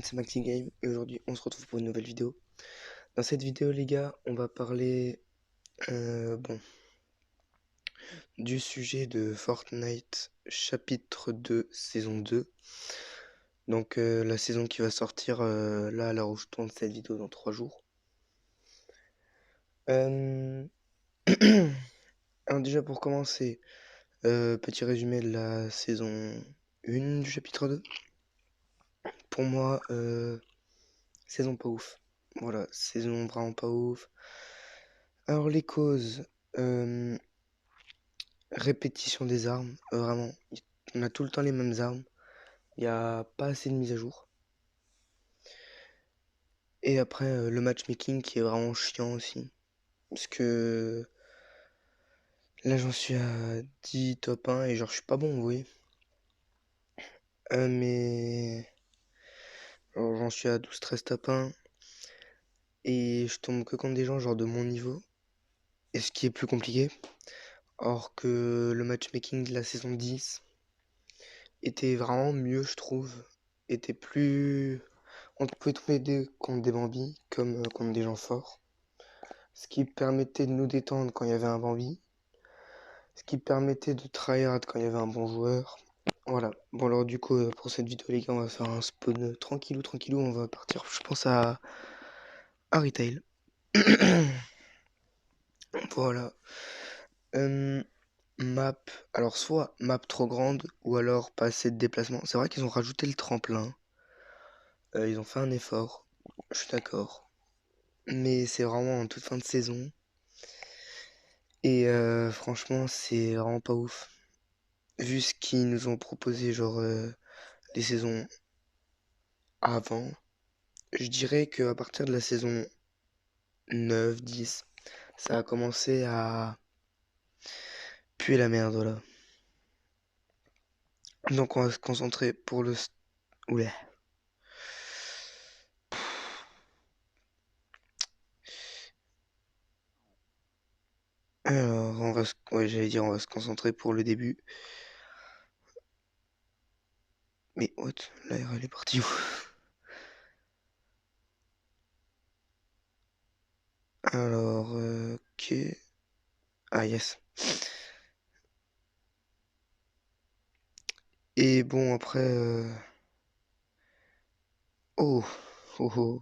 c'est Maxi Game et aujourd'hui on se retrouve pour une nouvelle vidéo. Dans cette vidéo les gars, on va parler du sujet de Fortnite chapitre 2 saison 2. Donc la saison qui va sortir là à l'heure où je tourne cette vidéo dans 3 jours. Euh, Alors déjà pour commencer, petit résumé de la saison 1 du chapitre 2. Pour moi, saison pas ouf. Voilà, saison vraiment pas ouf. Alors les causes, euh, répétition des armes, vraiment, on a tout le temps les mêmes armes, il n'y a pas assez de mise à jour. Et après, le matchmaking qui est vraiment chiant aussi, parce que là j'en suis à 10 top 1 et genre je suis pas bon, vous voyez. Mais genre, j'en suis à 12-13 top 1 et je tombe que contre des gens genre de mon niveau, et ce qui est plus compliqué. Or que le matchmaking de la saison 10 était vraiment mieux, je trouve. Était plus. On pouvait tomber contre des Bambis comme contre des gens forts. Ce qui permettait de nous détendre quand il y avait un Bambi. Ce qui permettait de tryhard quand il y avait un bon joueur. Voilà. Bon, alors, du coup, pour cette vidéo, les gars, on va faire un spawn tranquillou, tranquillou. On va partir, je pense, à Retail. Voilà. Euh, Map. Alors, soit map trop grande, ou alors pas assez de déplacement. C'est vrai qu'ils ont rajouté le tremplin. Ils ont fait un effort. Je suis d'accord. Mais c'est vraiment en toute fin de saison. Et franchement, c'est vraiment pas ouf. Vu ce qu'ils nous ont proposé, genre les saisons avant, je dirais qu'à partir de la saison 9, 10, ça a commencé à puer la merde, voilà. Donc on va se concentrer pour le... Oula. Alors, ouais, j'allais dire, on va se concentrer pour le début. Mais what? L'air, elle est partie où? Alors, ok. Ah, yes. Et bon, après... Oh, oh, oh.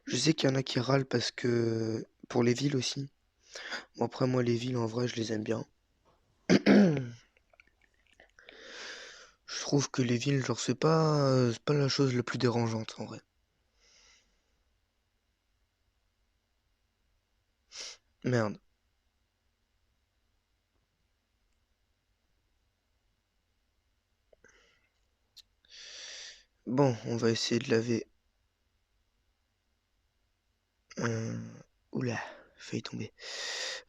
Je sais qu'il y en a qui râlent parce que... Pour les villes aussi. Bon, après, moi, les villes, en vrai, je les aime bien. Je trouve que les villes, genre, c'est pas la chose la plus dérangeante, en vrai. Merde. Bon, on va essayer de laver. Euh... Oula, failli tomber.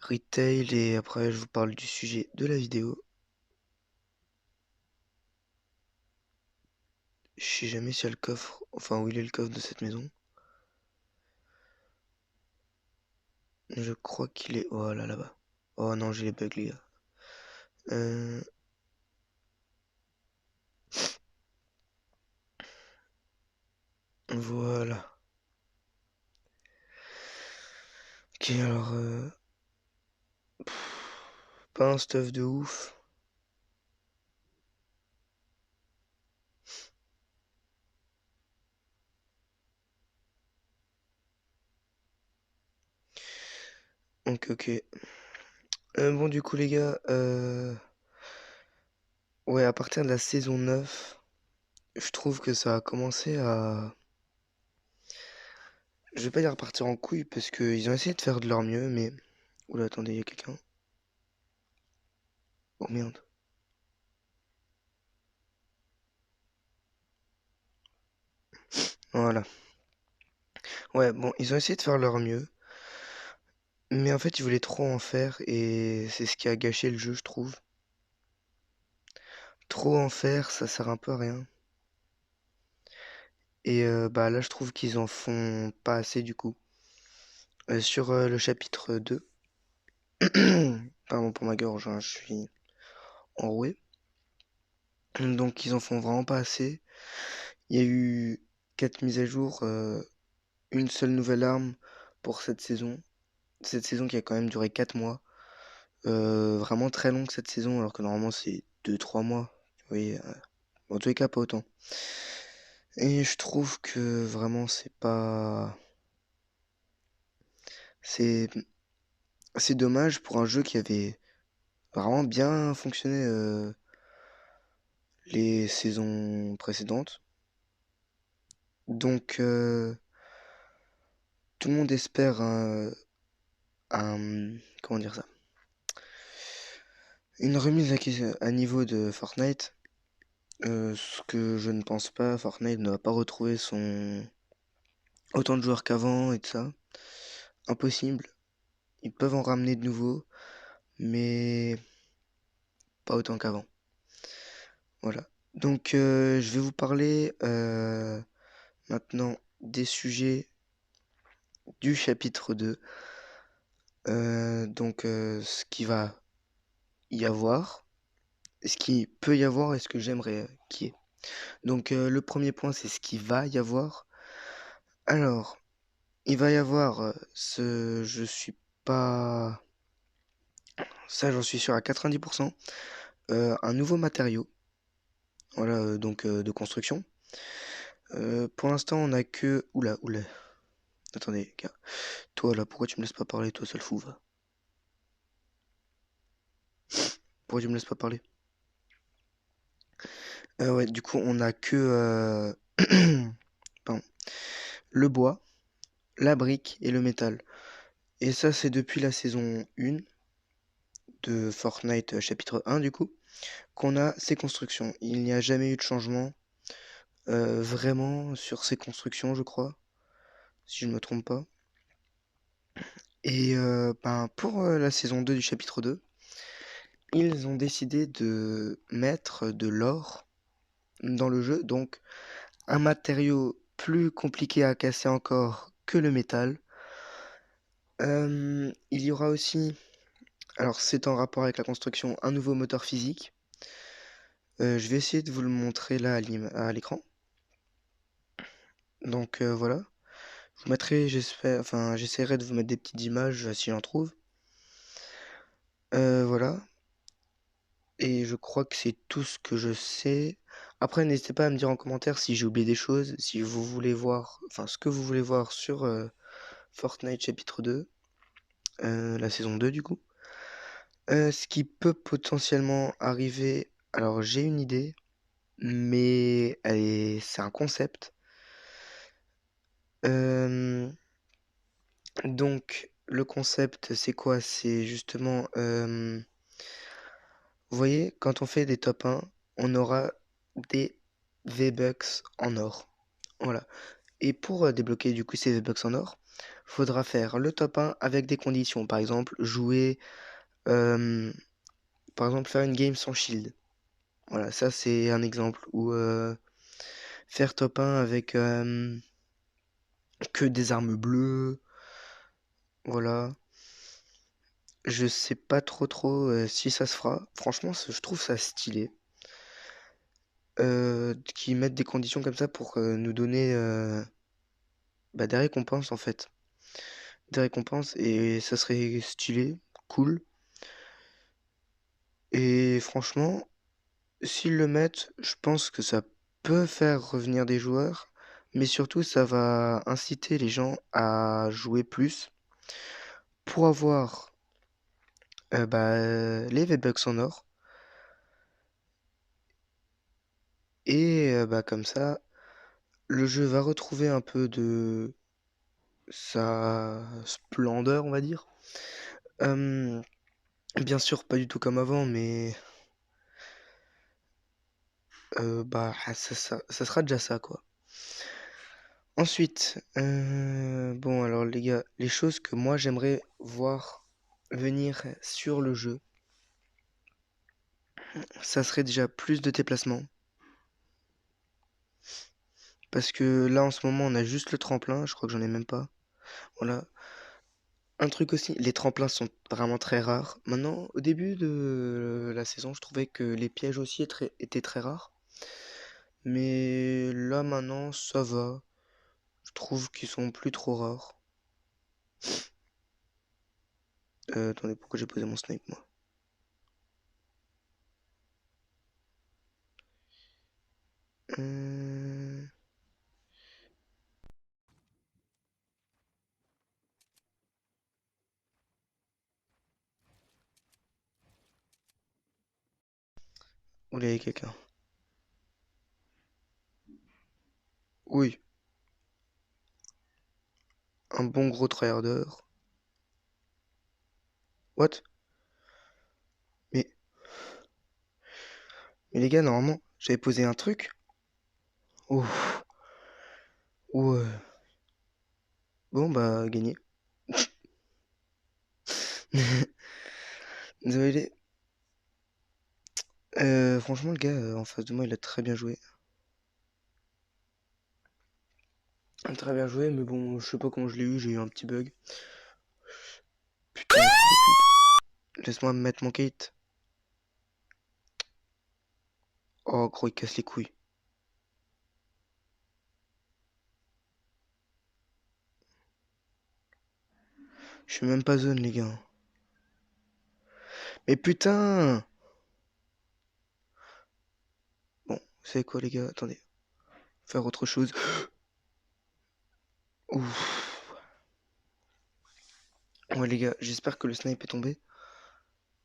Retail, et après, je vous parle du sujet de la vidéo. Je sais jamais s'il y a le coffre, enfin, où il est le coffre de cette maison. Je crois qu'il est... Oh là, là-bas. Oh non, j'ai les bugs, les gars. Euh... Voilà. Ok, alors... Pas un stuff de ouf. Ok, ok. Bon, du coup, les gars, ouais, à partir de la saison 9, je trouve que ça a commencé à... Je vais pas dire partir en couille, parce qu'ils ont essayé de faire de leur mieux, mais... Oula, attendez, il y a quelqu'un. Oh merde. Voilà. Ouais, bon, ils ont essayé de faire leur mieux, mais en fait, ils voulaient trop en faire, et c'est ce qui a gâché le jeu, je trouve. Trop en faire, ça sert un peu à rien. Et bah là, je trouve qu'ils en font pas assez, du coup. Sur le chapitre 2... Pardon pour ma gorge, hein, je suis enroué. Donc ils en font vraiment pas assez. Il y a eu 4 mises à jour, une seule nouvelle arme pour cette saison. Cette saison qui a quand même duré 4 mois. Vraiment très longue cette saison, alors que normalement c'est 2-3 mois. Vous voyez, en tous les cas, pas autant. Et je trouve que vraiment c'est c'est dommage pour un jeu qui avait vraiment bien fonctionné les saisons précédentes. Donc tout le monde espère comment dire ça? Une remise à niveau de Fortnite. Ce que je ne pense pas, Fortnite ne va pas retrouver son autant de joueurs qu'avant et tout ça. Impossible. Ils peuvent en ramener de nouveaux, mais pas autant qu'avant. Voilà. Donc je vais vous parler maintenant des sujets du chapitre 2. Donc ce qui va y avoir, ce qui peut y avoir et ce que j'aimerais qu'il y ait. Donc le premier point, c'est ce qui va y avoir. Alors, il va y avoir je suis pas, ça j'en suis sûr à 90%, un nouveau matériau, voilà, donc de construction. Pour l'instant, on a que, oula, oula, attendez, gars, toi là, pourquoi tu me laisses pas parler, toi, seul fou, va. Pourquoi tu me laisses pas parler? Ouais, du coup, on a que, pardon, le bois, la brique et le métal. Et ça, c'est depuis la saison 1 de Fortnite chapitre 1 du coup, qu'on a ces constructions. Il n'y a jamais eu de changement vraiment sur ces constructions, je crois, si je ne me trompe pas. Et ben, pour la saison 2 du chapitre 2, ils ont décidé de mettre de l'or dans le jeu, donc un matériau plus compliqué à casser encore que le métal. Il y aura aussi, alors c'est en rapport avec la construction, un nouveau moteur physique. Je vais essayer de vous le montrer là à l'écran. Donc voilà. Je vous mettrai, j'espère, enfin j'essaierai de vous mettre des petites images si j'en trouve. Voilà. Et je crois que c'est tout ce que je sais. Après, n'hésitez pas à me dire en commentaire si j'ai oublié des choses, si vous voulez voir, enfin ce que vous voulez voir sur Fortnite chapitre 2, la saison 2 du coup. Ce qui peut potentiellement arriver, alors j'ai une idée, mais c'est un concept. Euh, donc le concept c'est quoi? C'est justement, vous voyez, quand on fait des top 1, on aura des V-Bucks en or. Voilà. Et pour débloquer du coup ces V-Bucks en or, faudra faire le top 1 avec des conditions. Par exemple, jouer, euh, par exemple, faire une game sans shield. Voilà, ça c'est un exemple. Ou faire top 1 avec que des armes bleues. Voilà. Je sais pas trop si ça se fera. Franchement, je trouve ça stylé. Qu'ils mettent des conditions comme ça pour nous donner bah, des récompenses en fait. Des récompenses et ça serait stylé, cool. Et franchement, s'ils le mettent, je pense que ça peut faire revenir des joueurs, mais surtout ça va inciter les gens à jouer plus pour avoir bah, les V-Bucks en or. Et bah, comme ça, le jeu va retrouver un peu de sa splendeur, on va dire. Euh, Bien sûr, pas du tout comme avant, mais bah, ça sera déjà ça, quoi. Ensuite, bon, alors les gars, les choses que moi j'aimerais voir venir sur le jeu, ça serait déjà plus de déplacements. Parce que là, en ce moment, on a juste le tremplin, je crois que j'en ai même pas. Voilà. Un truc aussi, les tremplins sont vraiment très rares. Maintenant, au début de la saison, je trouvais que les pièges aussi étaient très rares. Mais là maintenant, ça va. Je trouve qu'ils sont plus trop rares. Attendez, pourquoi j'ai posé mon snipe, moi? Hum... Où il y a quelqu'un? Oui, un bon gros tryharder. What? Mais, mais les gars, normalement, j'avais posé un truc. Ouf. Ou bon bah gagné. Désolé. Franchement le gars en face de moi il a très bien joué. Très bien joué mais bon je sais pas comment je l'ai eu, j'ai eu un petit bug. Putain fils de pute. Laisse-moi me mettre mon kit. Oh gros il casse les couilles. Je suis même pas zone les gars. Mais putain. Bon, c'est quoi les gars? Attendez. Faire autre chose. Ouf. Ouais les gars, j'espère que le snipe est tombé.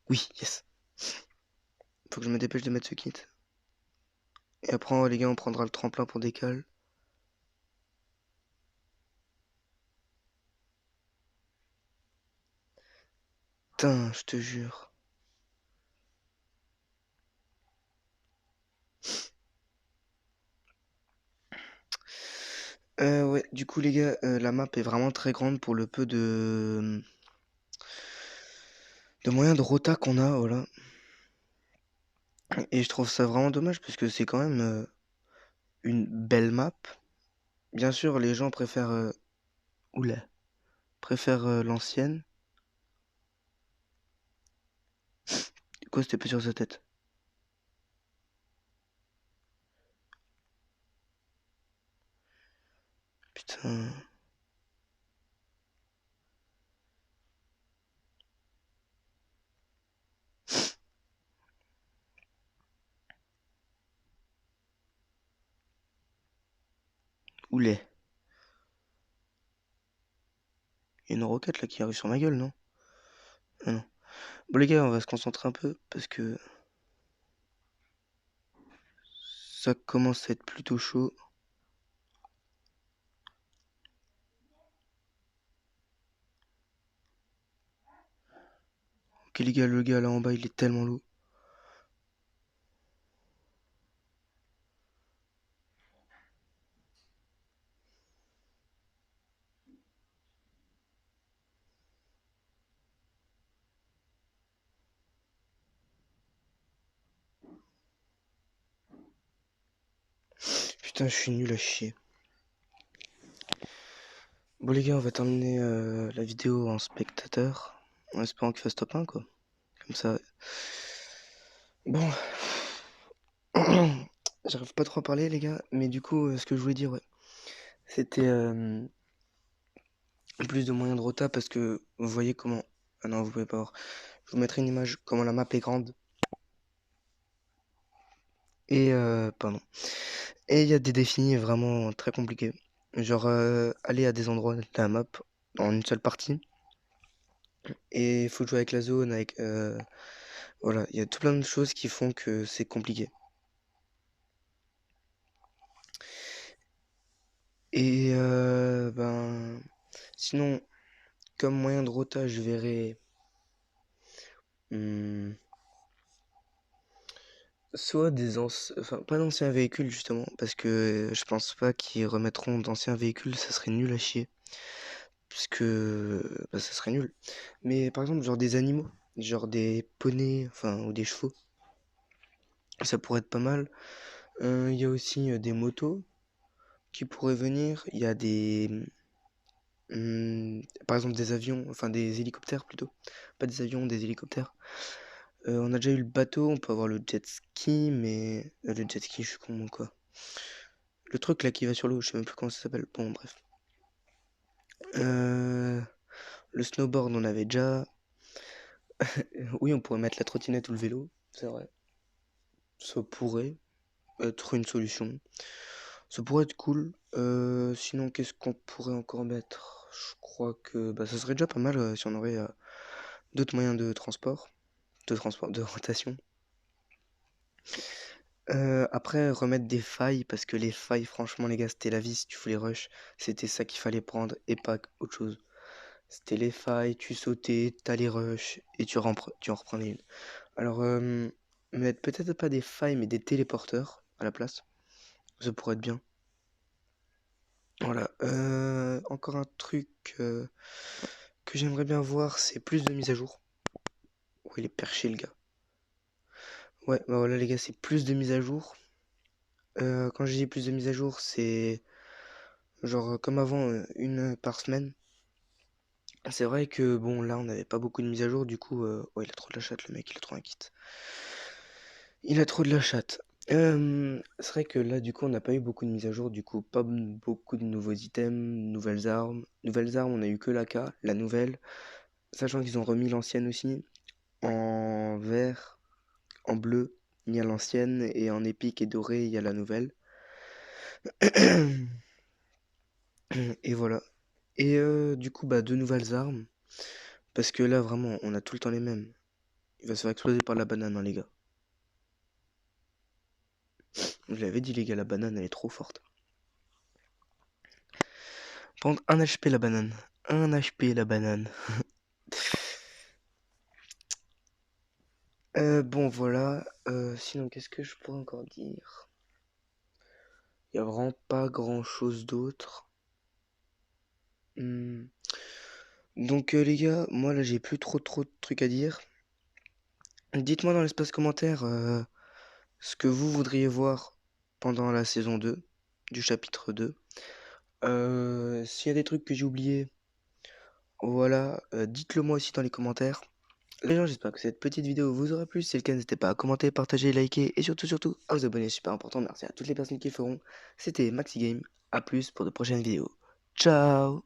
Oui, yes. Faut que je me dépêche de mettre ce kit. Et après les gars on prendra le tremplin pour décal. Putain, je te jure. Ouais, du coup les gars, la map est vraiment très grande pour le peu de moyens de rota qu'on a, voilà. Et je trouve ça vraiment dommage parce que c'est quand même une belle map. Bien sûr, les gens préfèrent, oula, préfèrent l'ancienne. Quoi, c'était pas sur sa tête? Putain, oulé. Il y a une roquette là qui arrive sur ma gueule, non? Ah non. Bon les gars, on va se concentrer un peu parce que ça commence à être plutôt chaud. Ok les gars, le gars là en bas, il est tellement lourd. Putain, je suis nul à chier. Bon les gars, on va terminer la vidéo en spectateur, en espérant qu'il fasse top 1 quoi. Comme ça. Bon, j'arrive pas trop à parler les gars, mais du coup, ce que je voulais dire, ouais, c'était plus de moyens de rota parce que vous voyez comment... Ah non, vous pouvez pas voir. Je vous mettrai une image, comment la map est grande. Et, pardon. Et il y a des défis vraiment très compliqués. Genre, aller à des endroits de la map en une seule partie. Et il faut jouer avec la zone, avec... voilà, il y a tout plein de choses qui font que c'est compliqué. Et ben, sinon, comme moyen de rota, je verrais hmm, soit enfin pas d'anciens véhicules justement, parce que je pense pas qu'ils remettront d'anciens véhicules, ça serait nul à chier, puisque bah, ça serait nul. Mais par exemple, genre des animaux, genre des poneys, enfin ou des chevaux, ça pourrait être pas mal. Il y a aussi des motos qui pourraient venir. Il y a par exemple des avions, enfin des hélicoptères plutôt. Pas des avions, des hélicoptères. On a déjà eu le bateau, on peut avoir le jet ski, mais le jet ski, je suis con, moi, quoi. Le truc là qui va sur l'eau, je sais même plus comment ça s'appelle. Bon, bref. Le snowboard, on avait déjà. Oui, on pourrait mettre la trottinette ou le vélo, c'est vrai. Ça pourrait être une solution. Ça pourrait être cool. Sinon, qu'est-ce qu'on pourrait encore mettre? Je crois que bah, ça serait déjà pas mal si on aurait d'autres moyens de rotation. Après, remettre des failles, parce que les failles, franchement, les gars, c'était la vie si tu voulais rush. C'était ça qu'il fallait prendre et pas autre chose. C'était les failles, tu sautais, t'allais rush et tu en reprenais une. Alors, mettre peut-être pas des failles, mais des téléporteurs à la place. Ça pourrait être bien. Voilà. Encore un truc que j'aimerais bien voir, c'est plus de mise à jour. Ouais, il est perché, le gars. Ouais, bah voilà, les gars, c'est plus de mise à jour. Quand je dis plus de mise à jour, c'est genre comme avant, une par semaine. C'est vrai que bon, là, on n'avait pas beaucoup de mise à jour, du coup, ouais, il a trop de la chatte, le mec, il a trop un kit. Il a trop de la chatte. C'est vrai que là, du coup, on n'a pas eu beaucoup de mises à jour, du coup, pas beaucoup de nouveaux items, nouvelles armes. Nouvelles armes, on a eu que l'AK, la nouvelle. Sachant qu'ils ont remis l'ancienne aussi, en vert, en bleu, il y a l'ancienne, et en épique et doré, il y a la nouvelle. Et voilà. Et du coup, bah, deux nouvelles armes. Parce que là, vraiment, on a tout le temps les mêmes. Il va se faire exploser par la banane, hein, les gars. Je l'avais dit, les gars, la banane, elle est trop forte. Prendre un HP la banane. Un HP la banane. Bon, voilà. Sinon, qu'est-ce que je pourrais encore dire? Il y a vraiment pas grand-chose d'autre. Hmm. Donc, les gars, moi, là, j'ai plus trop de trucs à dire. Dites-moi dans l'espace commentaire ce que vous voudriez voir pendant la saison 2 du chapitre 2. S'il y a des trucs que j'ai oubliés, voilà, dites-le moi aussi dans les commentaires. Les gens, j'espère que cette petite vidéo vous aura plu. Si c'est le cas, n'hésitez pas à commenter, partager, liker et surtout à vous abonner. Super important. Merci à toutes les personnes qui le feront. C'était Maxi Game. À plus pour de prochaines vidéos. Ciao!